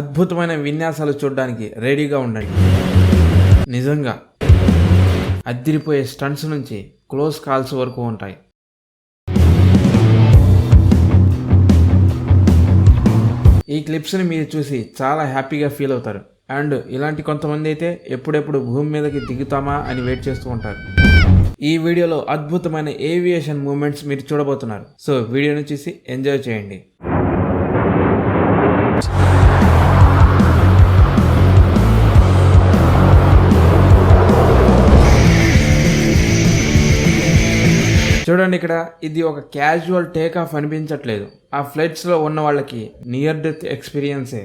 అద్భుతమైన విన్యాసాలు చూడడానికి రెడీగా ఉండండి. నిజంగా అద్దిరిపోయే స్టంట్స్ నుంచి క్లోజ్ కాల్స్ వరకు ఉంటాయి. ఈ క్లిప్స్ని మీరు చూసి చాలా హ్యాపీగా ఫీల్ అవుతారు. అండ్ ఇలాంటి కొంతమంది అయితే ఎప్పుడెప్పుడు భూమి మీదకి దిగుతామా అని వెయిట్ చేస్తూ ఉంటారు. ఈ వీడియోలో అద్భుతమైన ఏవియేషన్ మూమెంట్స్ మీరు చూడబోతున్నారు. సో వీడియోని చూసి ఎంజాయ్ చేయండి. చూడండి, ఇక్కడ ఇది ఒక క్యాజువల్ టేక్ ఆఫ్ అనిపించట్లేదు. ఆ ఫ్లైట్స్లో ఉన్న వాళ్ళకి నియర్ డెత్ ఎక్స్పీరియన్సే.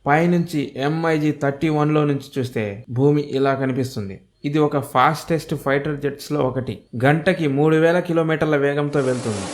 పైనుంచి MiG-31లో నుంచి చూస్తే భూమి ఇలా కనిపిస్తుంది. ఇది ఒక ఫాస్టెస్ట్ ఫైటర్ జెట్స్లో ఒకటి. గంటకి 3000 కిలోమీటర్ల వేగంతో వెళ్తుంది.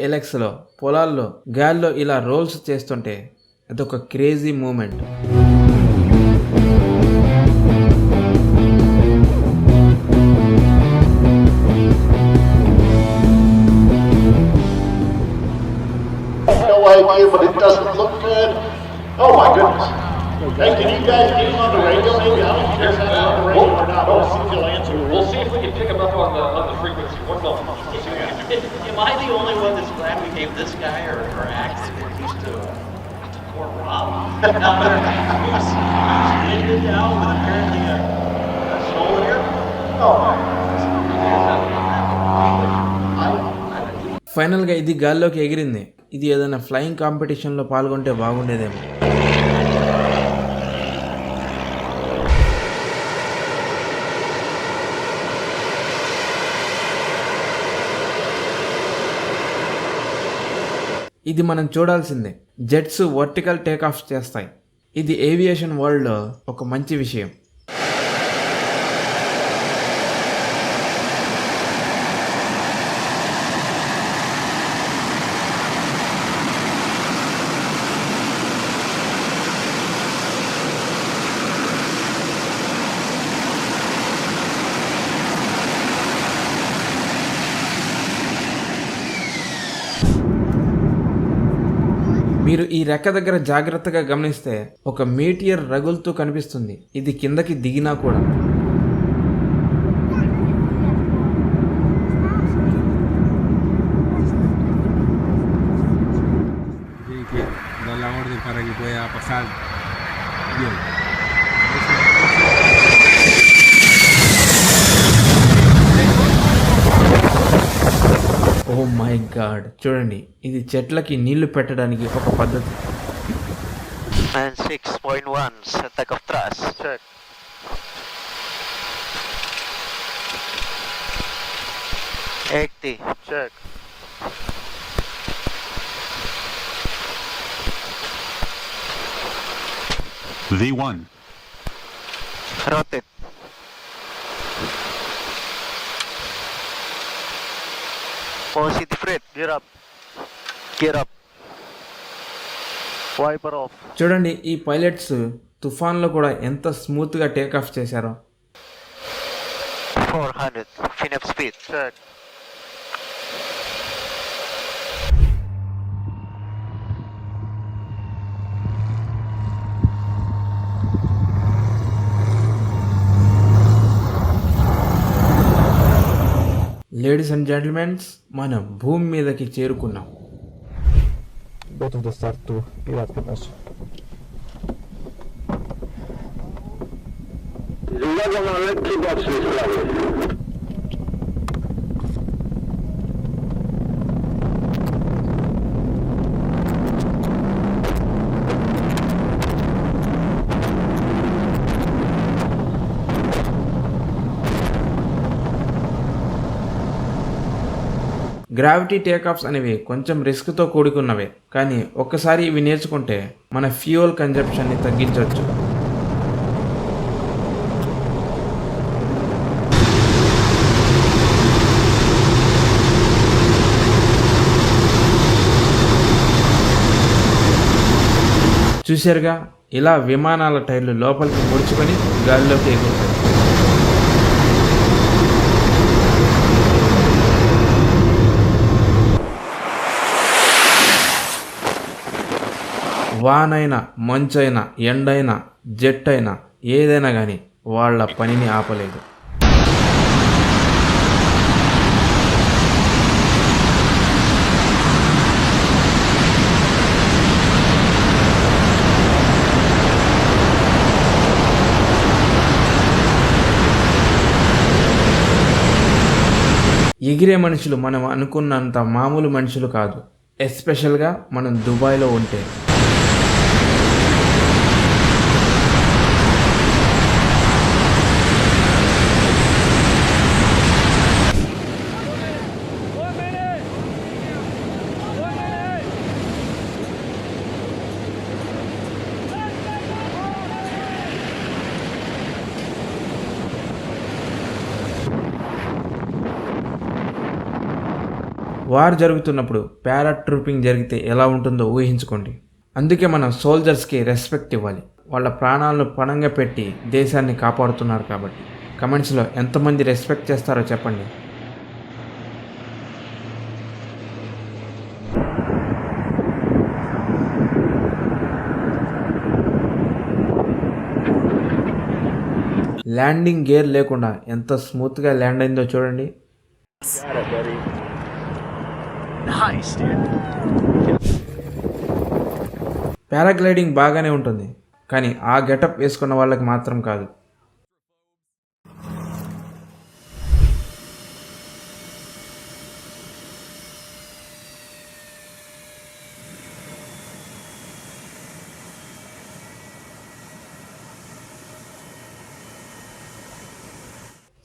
LXలో పొలాల్లో గాల్లో ఇలా రోల్స్ చేస్తుంటే అదొక crazy moment. Hey, can you guys get him on the radio maybe? I don't care if he's on the radio or not. We'll see if he'll answer. We'll see if we can pick him up on the frequency. What's up? Am I the only one that's glad we gave this guy or accident used to poor Rob? Who's ended now with apparently a soul here? ఫైనల్గా ఇది గాల్లోకి ఎగిరింది. ఇది ఏదైనా flying కాంపిటీషన్లో పాల్గొంటే బాగుండేదేమో. ఇది మనం చూడాల్సిందే. జెట్స్ వర్టికల్ టేక్ ఆఫ్ చేస్తాయి. ఇది ఏవియేషన్ వరల్డ్లో ఒక మంచి విషయం. మీరు ఈ రెక్క దగ్గర జాగ్రత్తగా గమనిస్తే ఒక మీటియర్ రగులుతూ కనిపిస్తుంది. ఇది కిందకి దిగినా కూడా. ఓ మై గాడ్, చూడండి, ఇది చెట్లకి నీళ్లు పెట్టడానికి ఒక పద్ధతి. 6.1 attack of thrust. Check. Check. V1. Rotate. Positive rate. Gear up. Wiper off. చూడండి, ఈ పైలట్స్ తుఫాన్లో కూడా ఎంత స్మూత్గా టేక్ ఆఫ్ చేశారో. 400 FNAP speed. Check. Ladies and gentlemen's, మనం భూమి మీదకి చేరుకున్నాం. Go to the start to Pirat Fitness. Gravity takeoffs అనేవి కొంచెం రిస్క్తో కూడుకున్నవే, కానీ ఒక్కసారి ఇవి నేర్చుకుంటే మన ఫ్యూయల్ కన్జంప్షన్ని తగ్గించవచ్చు. చూశారుగా, ఇలా విమానాల టైర్లు లోపలికి ముడుచుకొని గాలిలోకి ఎగురుతాయి. వానైనా, మంచైనా, ఎండైనా, జెట్ అయినా, ఏదైనా కానీ వాళ్ళ పనిని ఆపలేదు. ఎగిరే మనుషులు మనం అనుకున్నంత మామూలు మనుషులు కాదు, ఎస్పెషల్గా మనం దుబాయ్లో ఉంటే. వార్ జరుగుతున్నప్పుడు పారాట్రూపింగ్ జరిగితే ఎలా ఉంటుందో ఊహించుకోండి. అందుకే మనం సోల్జర్స్కి రెస్పెక్ట్ ఇవ్వాలి. వాళ్ళ ప్రాణాలను పణంగా పెట్టి దేశాన్ని కాపాడుతున్నారు కాబట్టి. కమెంట్స్లో ఎంతమంది రెస్పెక్ట్ చేస్తారో చెప్పండి. ల్యాండింగ్ గేర్ లేకుండా ఎంత స్మూత్గా ల్యాండ్ అయిందో చూడండి. పారాగ్లైడింగ్ బాగానే ఉంటుంది, కానీ ఆ గెటప్ వేసుకున్న వాళ్ళకి మాత్రం కాదు.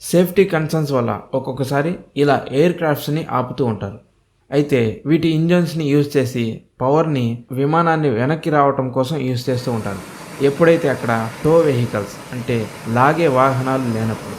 సేఫ్టీ కన్సర్న్స్ వల్ల ఒక్కొక్కసారి ఇలా ఎయిర్ క్రాఫ్ట్స్ని ఆపుతూ ఉంటారు. అయితే వీటి ఇంజన్స్ని యూజ్ చేసి పవర్ని విమానాన్ని వెనక్కి రావటం కోసం యూజ్ చేస్తూ ఉంటారు, ఎప్పుడైతే అక్కడ టో వెహికల్స్ అంటే లాగే వాహనాలు లేనప్పుడు.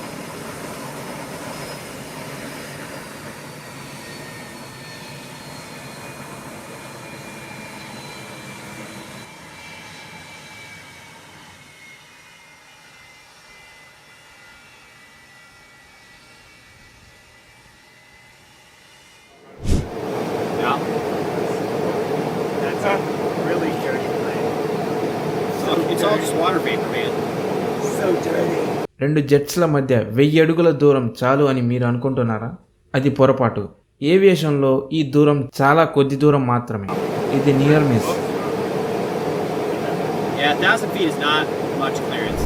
It's all just water vapor, man. So dirty. 2 జెట్స్ల మధ్య 1000 అడుగుల దూరం చాలు అని మీరు అనుకుంటున్నారా? అది పొరపాటు. ఏవియేషన్లో ఈ దూరం చాలా కొద్ది దూరం మాత్రమే. ఇది near miss. Yeah, 1,000 feet is not much clearance.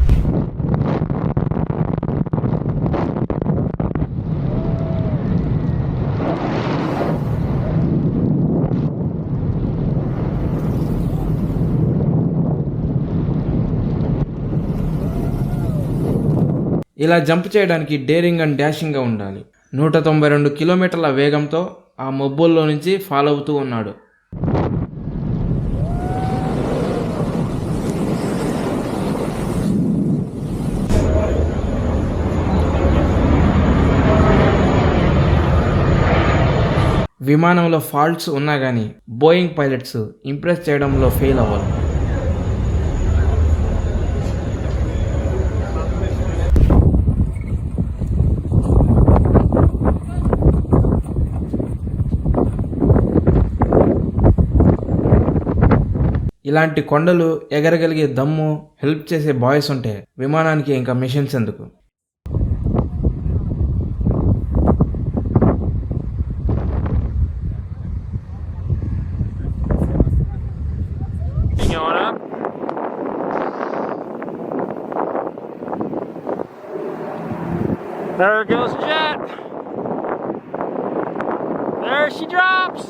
ఇలా జంప్ చేయడానికి డేరింగ్ అండ్ డాషింగ్గా ఉండాలి. 192 కిలోమీటర్ల వేగంతో ఆ మబ్బుల్లో నుంచి ఫాలో అవుతూ ఉన్నాడు. విమానంలో ఫాల్ట్స్ ఉన్నా కానీ బోయింగ్ పైలట్స్ ఇంప్రెస్ చేయడంలో ఫెయిల్ అవ్వాలి. ఇలాంటి కొండలు ఎగరగలిగే దమ్ము, హెల్ప్ చేసే బాయ్స్ ఉంటే విమానానికి ఇంకా మిషన్స్ ఎందుకు? Going up. There goes Jet. There she drops.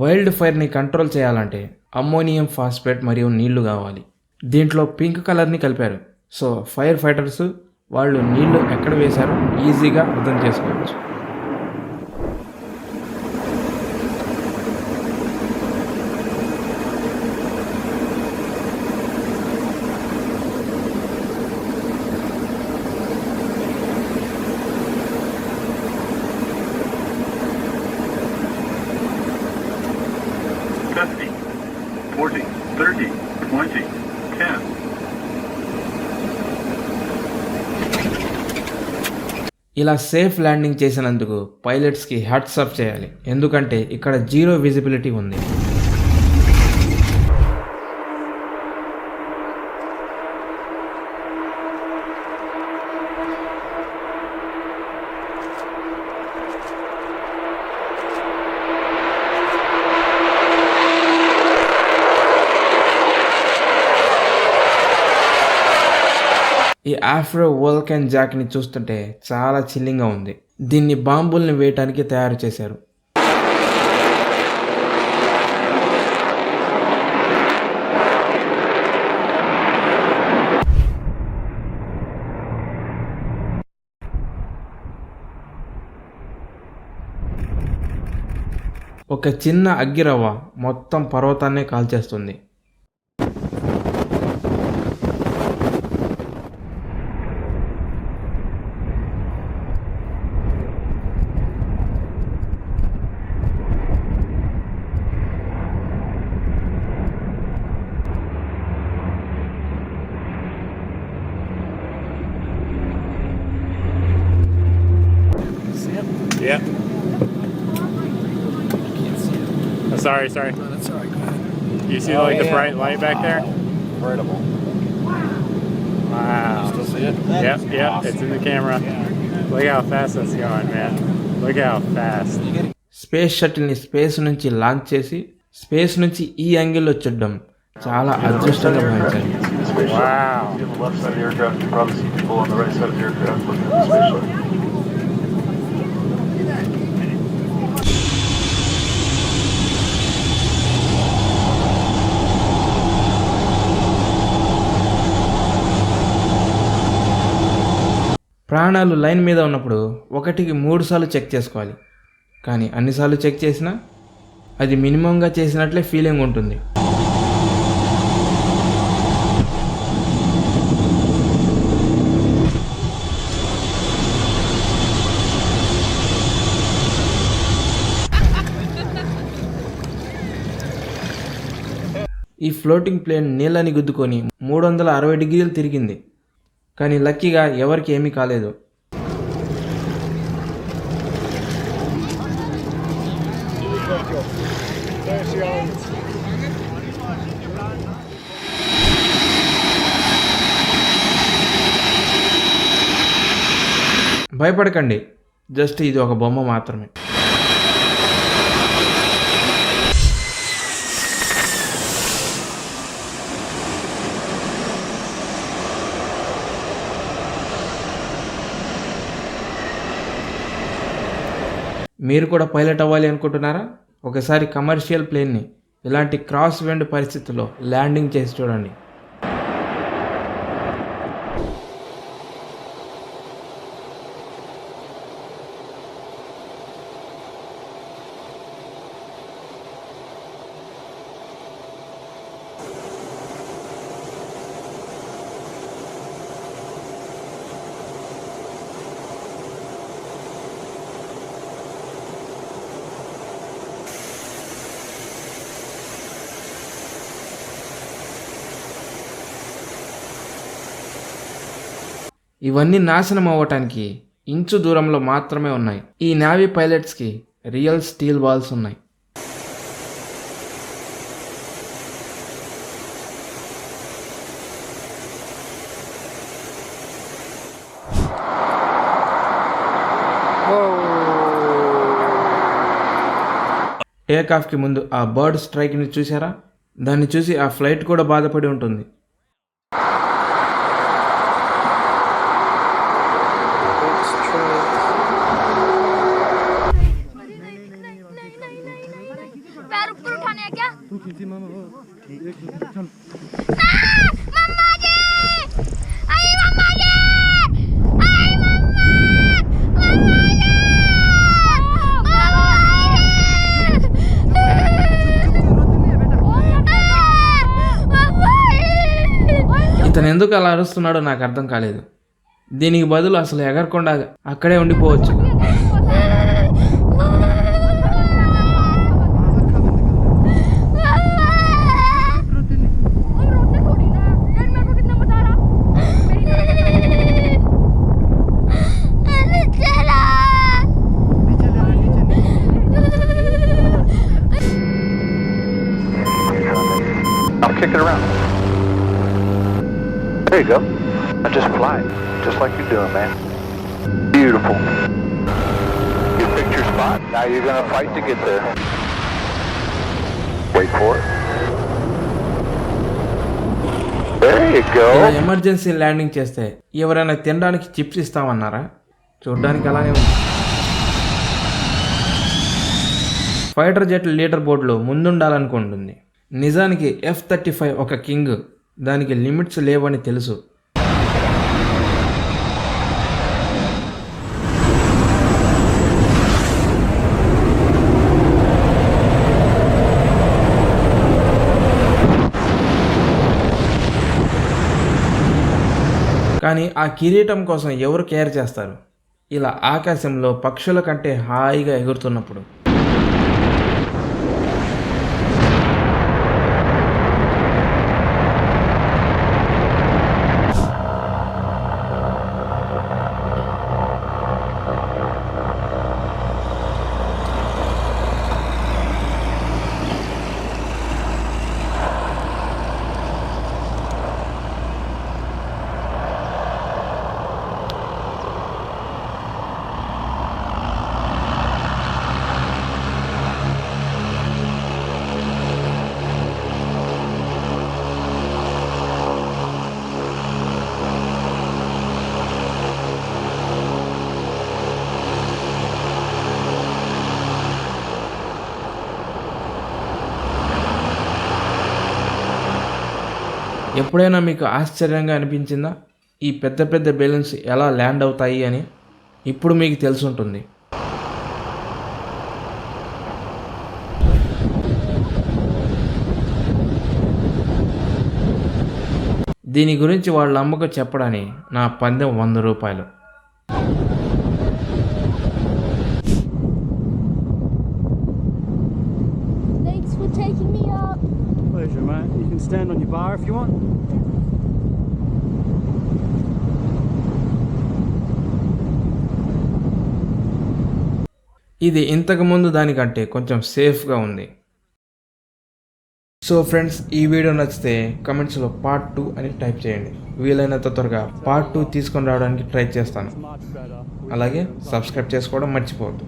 Wild ఫైర్ని కంట్రోల్ చేయాలంటే అమ్మోనియం ఫాస్ఫేట్ మరియు నీళ్లు కావాలి. దీంట్లో పింక్ కలర్ని కలిపారు. సో ఫైర్ ఫైటర్స్ వాళ్ళు నీళ్లు ఎక్కడ వేశారో ఈజీగా అర్థం చేసుకోవచ్చు. ఇలా సేఫ్ ల్యాండింగ్ చేసినందుకు పైలట్స్కి హ్యాట్స్ ఆఫ్ చేయాలి, ఎందుకంటే ఇక్కడ జీరో విజిబిలిటీ ఉంది. ఈ ఆఫ్రో వోల్కెన్ జాక్ని చూస్తుంటే చాలా చిల్లింగ్గా ఉంది. దీన్ని బాంబుల్ని వేయటానికి తయారు చేశారు. ఒక చిన్న అగ్గిరవ్వ మొత్తం పర్వతాన్నే కాల్చేస్తుంది. Yeah. Oh, sorry. No, that's all right. Go ahead. You see the bright light back there? Incredible. Wow. Still see it? Yep. It's in the camera. Look how fast that's going, man. Look how fast. Space షటిల్ని space నుంచి launch చేసి space నుంచి ఈ యాంగిల్లో చూడడం చాలా అదృష్టంగా భావించాలి. Wow. On the left side of the aircraft, you can probably see people on the right side of the aircraft looking at the space shuttle. ప్రాణాలు లైన్ మీద ఉన్నప్పుడు 1కి 3 సార్లు చెక్ చేసుకోవాలి, కానీ అన్నిసార్లు చెక్ చేసినా అది మినిమంగా చేసినట్లే ఫీలింగ్ ఉంటుంది. ఈ ఫ్లోటింగ్ ప్లేన్ నీళ్ళని గుద్దుకొని 360 డిగ్రీలు తిరిగింది, కానీ లక్కీగా ఎవరికి ఏమీ కాలేదు. భయపడకండి, జస్ట్ ఇది ఒక బొమ్మ మాత్రమే. మీరు కూడా పైలట్ అవ్వాలి అనుకుంటున్నారా? ఒకసారి కమర్షియల్ ప్లేన్ని ఇలాంటి క్రాస్ విండ్ పరిస్థితుల్లో ల్యాండింగ్ చేసి చూడండి. ఇవన్నీ నాశనం అవ్వటానికి ఇంచు దూరంలో మాత్రమే ఉన్నాయి. ఈ నేవీ పైలట్స్కి రియల్ స్టీల్ బాల్స్ ఉన్నాయి. టేకాఫ్కి ముందు ఆ బర్డ్ స్ట్రైక్ని చూసారా? దాన్ని చూసి ఆ ఫ్లైట్ కూడా బాధపడి ఉంటుంది. पैर ऊपर उठाने हैं क्या? मम्मा जी! आई मम्मा जी! आई ఇతను ఎందుకు అలా అరుస్తున్నాడో నాకు అర్థం కాలేదు. దీనికి బదులు అసలు ఎగరకుండా అక్కడే ఉండిపోవచ్చు. मम्मा kick it around. There you go. Now just fly it, just like you're doing, man. Beautiful. You picked your spot. Now you're gonna fight to get there. Wait for it. There you ఇలా go. Emergency landing చేస్తే ఎవరైనా తినడానికి chips ఇస్తామన్నారా? చూడ్డానికి అలానే ఉంది. Fighter jet leader బోర్డులో ముందుండాలనుకుంటుంది. నిజానికి F-35 ఒక కింగ్, దానికి లిమిట్స్ లేవని తెలుసు. కానీ ఆ కిరీటం కోసం ఎవరు కేర్ చేస్తారు? ఇలా ఆకాశంలో పక్షుల కంటే హాయిగా ఎగురుతున్నప్పుడు. ఎప్పుడైనా మీకు ఆశ్చర్యంగా అనిపించిందా ఈ పెద్ద పెద్ద బెలూన్స్ ఎలా ల్యాండ్ అవుతాయి అని? ఇప్పుడు మీకు తెలుసుంటుంది. దీని గురించి వాళ్ళ అమ్మకు చెప్పడని నా పందెం 100 రూపాయలు. Thanks for taking me up. Pleasure, mate. You can stand on your bar if you want. ఇది ఇంతకుముందు దానికంటే కొంచెం సేఫ్గా ఉంది. సో ఫ్రెండ్స్, ఈ వీడియో నచ్చితే కమెంట్స్లో పార్ట్ 2 అని టైప్ చేయండి. వీలైనంత త్వరగా పార్ట్ 2 తీసుకొని రావడానికి ట్రై చేస్తాను. అలాగే సబ్స్క్రైబ్ చేసుకోవడం మర్చిపోవద్దు.